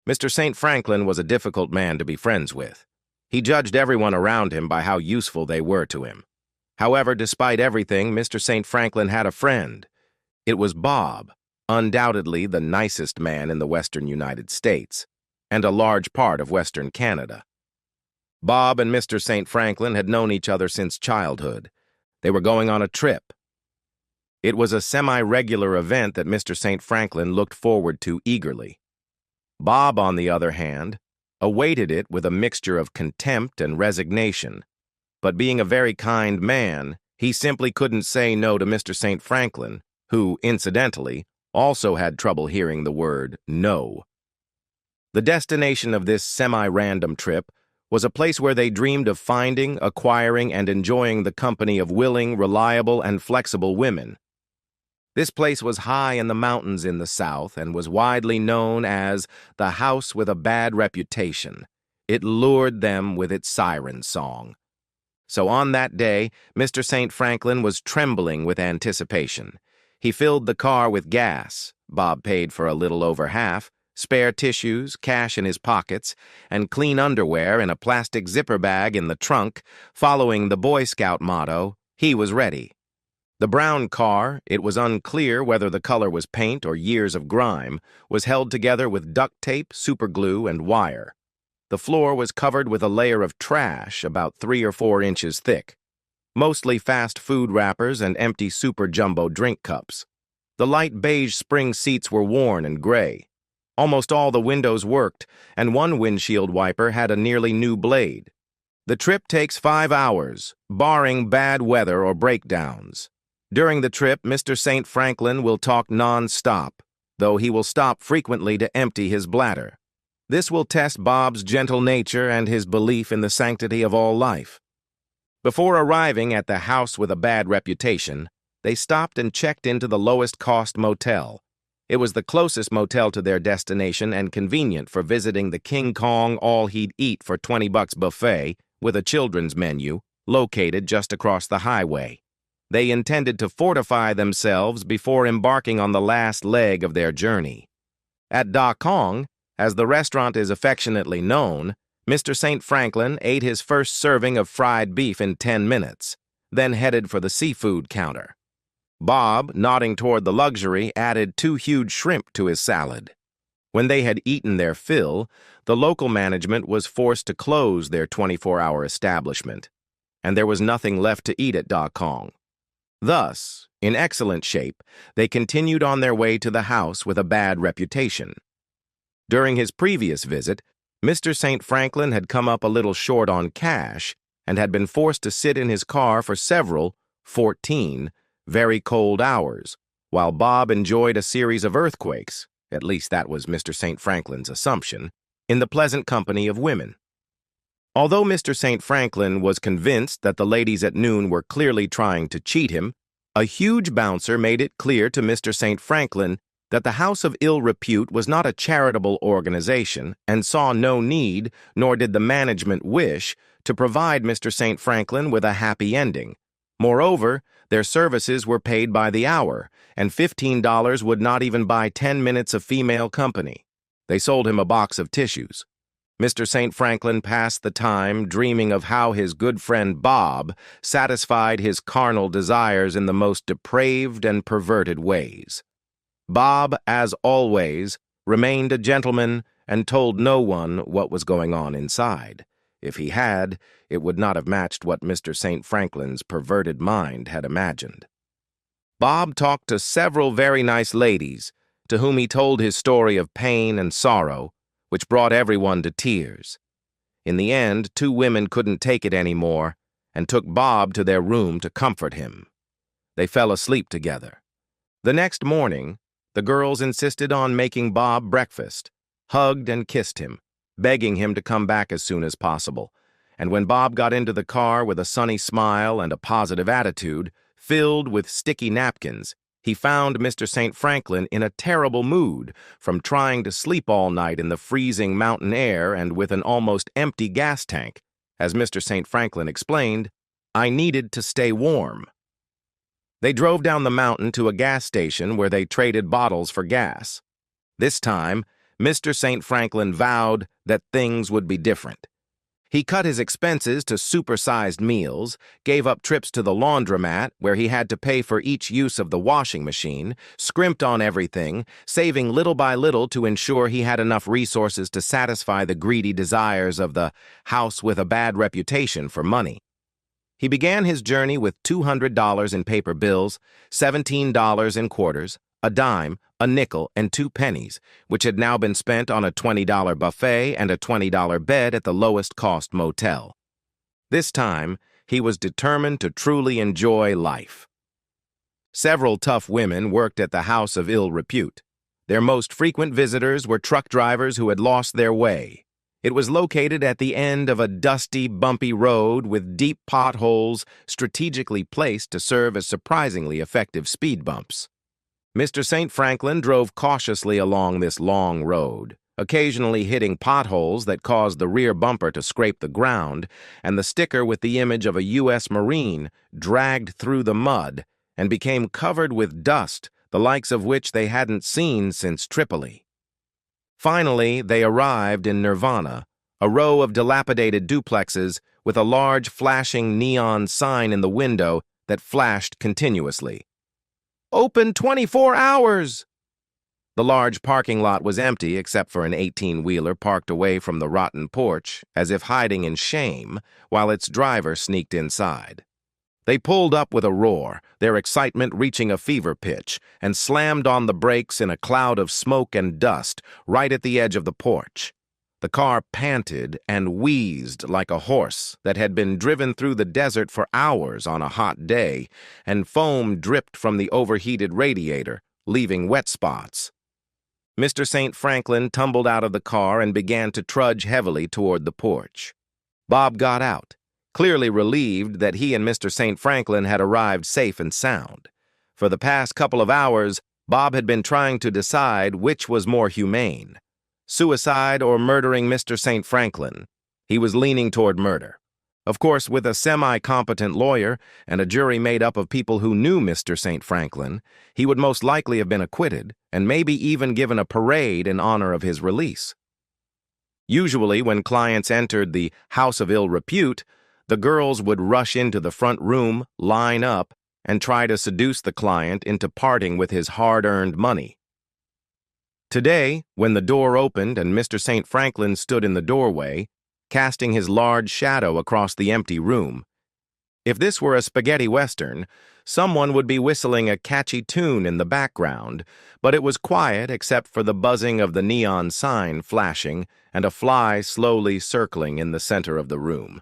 Mr. St. Franklin was a difficult man to be friends with. He judged everyone around him by how useful they were to him. However, despite everything, Mr. St. Franklin had a friend. It was Bob, undoubtedly the nicest man in the western United States, and a large part of western Canada. Bob and Mr. St. Franklin had known each other since childhood. They were going on a trip. It was a semi-regular event that Mr. St. Franklin looked forward to eagerly. Bob, on the other hand, awaited it with a mixture of contempt and resignation. But being a very kind man, he simply couldn't say no to Mr. St. Franklin, who, incidentally, also had trouble hearing the word no. The destination of this semi-random trip was a place where they dreamed of finding, acquiring, and enjoying the company of willing, reliable, and flexible women. This place was high in the mountains in the south and was widely known as the house with a bad reputation. It lured them with its siren song. So on that day, Mr. St. Franklin was trembling with anticipation. He filled the car with gas. Bob paid for a little over half, spare tissues, cash in his pockets, and clean underwear in a plastic zipper bag in the trunk, following the Boy Scout motto, he was ready. The brown car, it was unclear whether the color was paint or years of grime, was held together with duct tape, superglue, and wire. The floor was covered with a layer of trash about 3 or 4 inches thick, mostly fast food wrappers and empty super jumbo drink cups. The light beige spring seats were worn and gray. Almost all the windows worked, and one windshield wiper had a nearly new blade. The trip takes 5 hours, barring bad weather or breakdowns. During the trip, Mr. St. Franklin will talk non-stop, though he will stop frequently to empty his bladder. This will test Bob's gentle nature and his belief in the sanctity of all life. Before arriving at the house with a bad reputation, they stopped and checked into the lowest-cost motel. It was the closest motel to their destination and convenient for visiting the King Kong all-he'd-eat for $20 buffet with a children's menu, located just across the highway. They intended to fortify themselves before embarking on the last leg of their journey. At Da Kong, as the restaurant is affectionately known, Mr. St. Franklin ate his first serving of fried beef in 10 minutes, then headed for the seafood counter. Bob, nodding toward the luxury, added 2 huge shrimp to his salad. When they had eaten their fill, the local management was forced to close their 24-hour establishment, and there was nothing left to eat at Da Kong. Thus, in excellent shape, they continued on their way to the house with a bad reputation. During his previous visit, Mr. St. Franklin had come up a little short on cash and had been forced to sit in his car for 14, very cold hours, while Bob enjoyed a series of earthquakes, at least that was Mr. St. Franklin's assumption, in the pleasant company of women. Although Mr. St. Franklin was convinced that the ladies at noon were clearly trying to cheat him, a huge bouncer made it clear to Mr. St. Franklin that the House of Ill Repute was not a charitable organization and saw no need, nor did the management wish, to provide Mr. St. Franklin with a happy ending. Moreover, their services were paid by the hour, and $15 would not even buy 10 minutes of female company. They sold him a box of tissues. Mr. St. Franklin passed the time dreaming of how his good friend Bob satisfied his carnal desires in the most depraved and perverted ways. Bob, as always, remained a gentleman and told no one what was going on inside. If he had, it would not have matched what Mr. St. Franklin's perverted mind had imagined. Bob talked to several very nice ladies, to whom he told his story of pain and sorrow, which brought everyone to tears. In the end, 2 women couldn't take it anymore and took Bob to their room to comfort him. They fell asleep together. The next morning, the girls insisted on making Bob breakfast, hugged and kissed him, begging him to come back as soon as possible. And when Bob got into the car with a sunny smile and a positive attitude, filled with sticky napkins, he found Mr. St. Franklin in a terrible mood from trying to sleep all night in the freezing mountain air and with an almost empty gas tank. As Mr. St. Franklin explained, "I needed to stay warm." They drove down the mountain to a gas station where they traded bottles for gas. This time, Mr. St. Franklin vowed that things would be different. He cut his expenses to supersized meals, gave up trips to the laundromat where he had to pay for each use of the washing machine, scrimped on everything, saving little by little to ensure he had enough resources to satisfy the greedy desires of the house with a bad reputation for money. He began his journey with $200 in paper bills, $17 in quarters, a dime, a nickel, and 2 pennies, which had now been spent on a $20 buffet and a $20 bed at the lowest-cost motel. This time, he was determined to truly enjoy life. Several tough women worked at the house of ill repute. Their most frequent visitors were truck drivers who had lost their way. It was located at the end of a dusty, bumpy road with deep potholes strategically placed to serve as surprisingly effective speed bumps. Mr. St. Franklin drove cautiously along this long road, occasionally hitting potholes that caused the rear bumper to scrape the ground, and the sticker with the image of a U.S. Marine dragged through the mud and became covered with dust, the likes of which they hadn't seen since Tripoli. Finally, they arrived in Nirvana, a row of dilapidated duplexes with a large flashing neon sign in the window that flashed continuously. "Open 24 hours!" The large parking lot was empty except for an 18-wheeler parked away from the rotten porch, as if hiding in shame, while its driver sneaked inside. They pulled up with a roar, their excitement reaching a fever pitch, and slammed on the brakes in a cloud of smoke and dust right at the edge of the porch. The car panted and wheezed like a horse that had been driven through the desert for hours on a hot day, and foam dripped from the overheated radiator, leaving wet spots. Mr. St. Franklin tumbled out of the car and began to trudge heavily toward the porch. Bob got out, clearly relieved that he and Mr. St. Franklin had arrived safe and sound. For the past couple of hours, Bob had been trying to decide which was more humane: suicide or murdering Mr. St. Franklin. He was leaning toward murder. Of course, with a semi-competent lawyer and a jury made up of people who knew Mr. St. Franklin, he would most likely have been acquitted and maybe even given a parade in honor of his release. Usually, when clients entered the house of ill repute, the girls would rush into the front room, line up, and try to seduce the client into parting with his hard-earned money. Today, when the door opened and Mr. St. Franklin stood in the doorway, casting his large shadow across the empty room, if this were a spaghetti western, someone would be whistling a catchy tune in the background, but it was quiet except for the buzzing of the neon sign flashing and a fly slowly circling in the center of the room.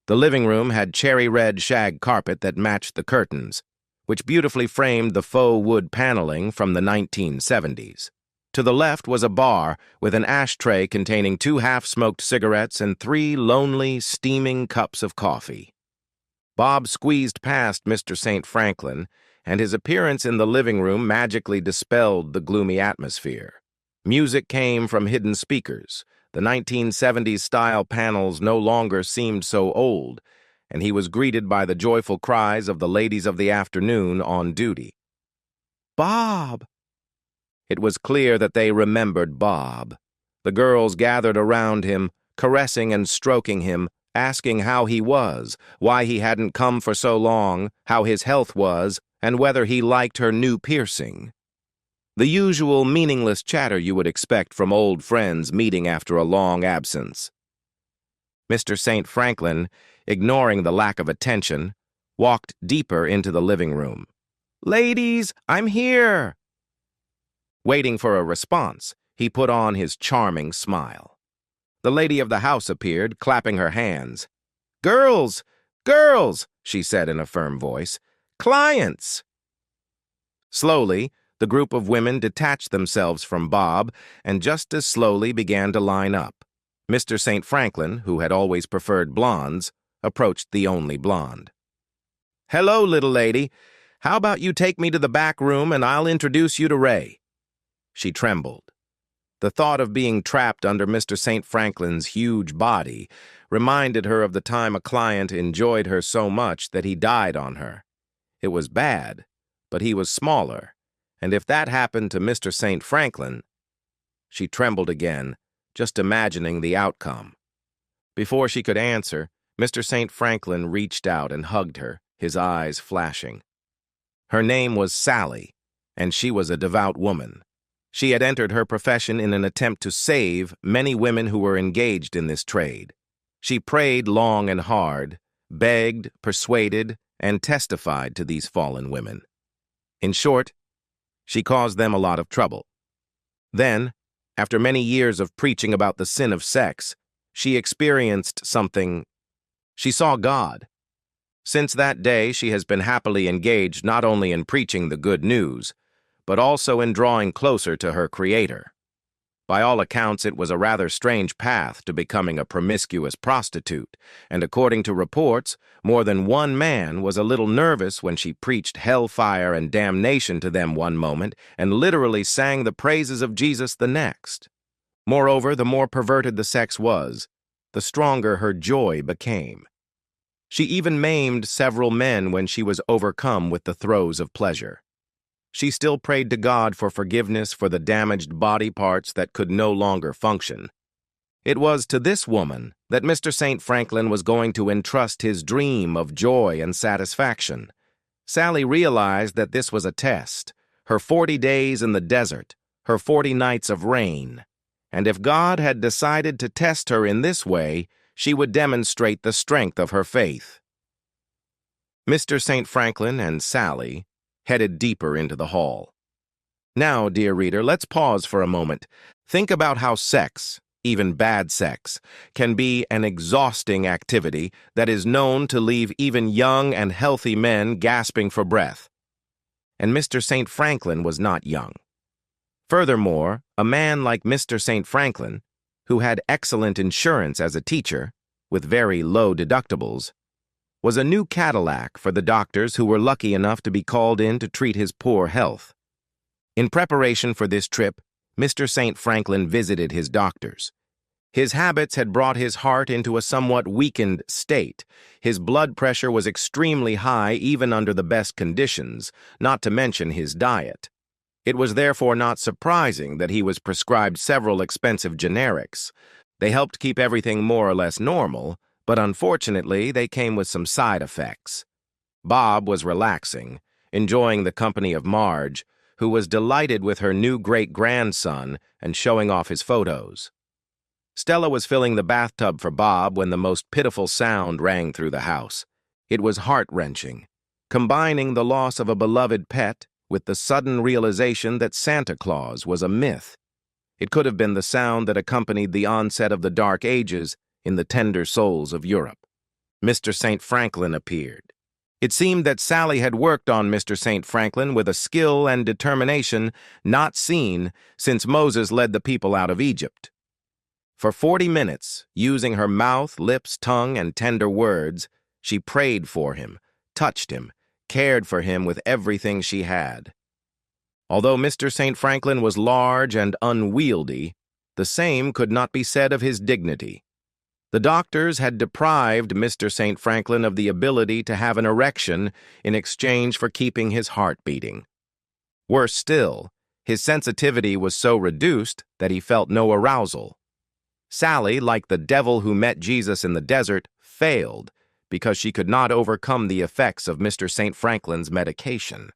The living room had cherry-red shag carpet that matched the curtains, which beautifully framed the faux wood paneling from the 1970s. To the left was a bar with an ashtray containing 2 half-smoked cigarettes and 3 lonely, steaming cups of coffee. Bob squeezed past Mr. St. Franklin, and his appearance in the living room magically dispelled the gloomy atmosphere. Music came from hidden speakers. The 1970s-style panels no longer seemed so old, and he was greeted by the joyful cries of the ladies of the afternoon on duty. "Bob!" It was clear that they remembered Bob. The girls gathered around him, caressing and stroking him, asking how he was, why he hadn't come for so long, how his health was, and whether he liked her new piercing. The usual meaningless chatter you would expect from old friends meeting after a long absence. Mr. St. Franklin, ignoring the lack of attention, walked deeper into the living room. "Ladies, I'm here!" Waiting for a response, he put on his charming smile. The lady of the house appeared, clapping her hands. "Girls! Girls!" she said in a firm voice. "Clients!" Slowly, the group of women detached themselves from Bob and just as slowly began to line up. Mr. St. Franklin, who had always preferred blondes, approached the only blonde. "Hello, little lady. How about you take me to the back room and I'll introduce you to Ray?" She trembled. The thought of being trapped under Mr. St. Franklin's huge body reminded her of the time a client enjoyed her so much that he died on her. It was bad, but he was smaller, and if that happened to Mr. St. Franklin, She trembled again, just imagining the outcome. Before she could answer, Mr. St. Franklin reached out and hugged her, his eyes flashing. Her name was Sally, and she was a devout woman. She had entered her profession in an attempt to save many women who were engaged in this trade. She prayed long and hard, begged, persuaded, and testified to these fallen women. In short, she caused them a lot of trouble. Then, after many years of preaching about the sin of sex, she experienced something. She saw God. Since that day, she has been happily engaged not only in preaching the good news, but also in drawing closer to her Creator. By all accounts, it was a rather strange path to becoming a promiscuous prostitute, and according to reports, more than one man was a little nervous when she preached hellfire and damnation to them one moment and literally sang the praises of Jesus the next. Moreover, the more perverted the sex was, the stronger her joy became. She even maimed several men when she was overcome with the throes of pleasure. She still prayed to God for forgiveness for the damaged body parts that could no longer function. It was to this woman that Mr. St. Franklin was going to entrust his dream of joy and satisfaction. Sally realized that this was a test, her 40 days in the desert, her 40 nights of rain. And if God had decided to test her in this way, she would demonstrate the strength of her faith. Mr. St. Franklin and Sally headed deeper into the hall. Now, dear reader, let's pause for a moment. Think about how sex, even bad sex, can be an exhausting activity that is known to leave even young and healthy men gasping for breath. And Mr. St. Franklin was not young. Furthermore, a man like Mr. St. Franklin, who had excellent insurance as a teacher, with very low deductibles, was a new Cadillac for the doctors who were lucky enough to be called in to treat his poor health. In preparation for this trip, Mr. St. Franklin visited his doctors. His habits had brought his heart into a somewhat weakened state. His blood pressure was extremely high even under the best conditions, not to mention his diet. It was therefore not surprising that he was prescribed several expensive generics. They helped keep everything more or less normal, but unfortunately, they came with some side effects. Bob was relaxing, enjoying the company of Marge, who was delighted with her new great-grandson and showing off his photos. Stella was filling the bathtub for Bob when the most pitiful sound rang through the house. It was heart-wrenching, combining the loss of a beloved pet with the sudden realization that Santa Claus was a myth. It could have been the sound that accompanied the onset of the Dark Ages in the tender souls of Europe. Mr. St. Franklin appeared. It seemed that Sally had worked on Mr. St. Franklin with a skill and determination not seen since Moses led the people out of Egypt. For 40 minutes, using her mouth, lips, tongue, and tender words, she prayed for him, touched him, cared for him with everything she had. Although Mr. St. Franklin was large and unwieldy, the same could not be said of his dignity. The doctors had deprived Mr. St. Franklin of the ability to have an erection in exchange for keeping his heart beating. Worse still, his sensitivity was so reduced that he felt no arousal. Sally, like the devil who met Jesus in the desert, failed because she could not overcome the effects of Mr. St. Franklin's medication.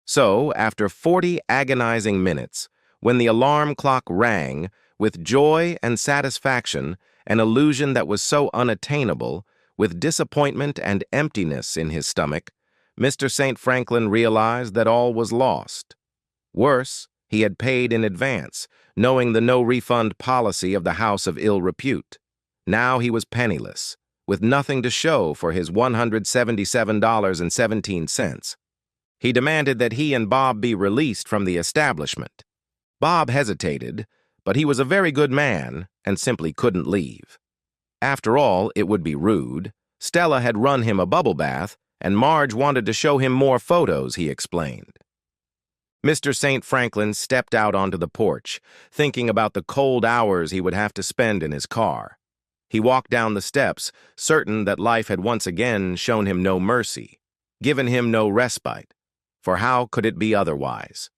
So, after 40 agonizing minutes, when the alarm clock rang, with joy and satisfaction, an illusion that was so unattainable, with disappointment and emptiness in his stomach, Mr. St. Franklin realized that all was lost. Worse, he had paid in advance, knowing the no-refund policy of the house of ill repute. Now he was penniless, with nothing to show for his $177.17. He demanded that he and Bob be released from the establishment. Bob hesitated, but he was a very good man and simply couldn't leave. After all, it would be rude. Stella had run him a bubble bath, and Marge wanted to show him more photos, he explained. Mr. St. Franklin stepped out onto the porch, thinking about the cold hours he would have to spend in his car. He walked down the steps, certain that life had once again shown him no mercy, given him no respite, for how could it be otherwise?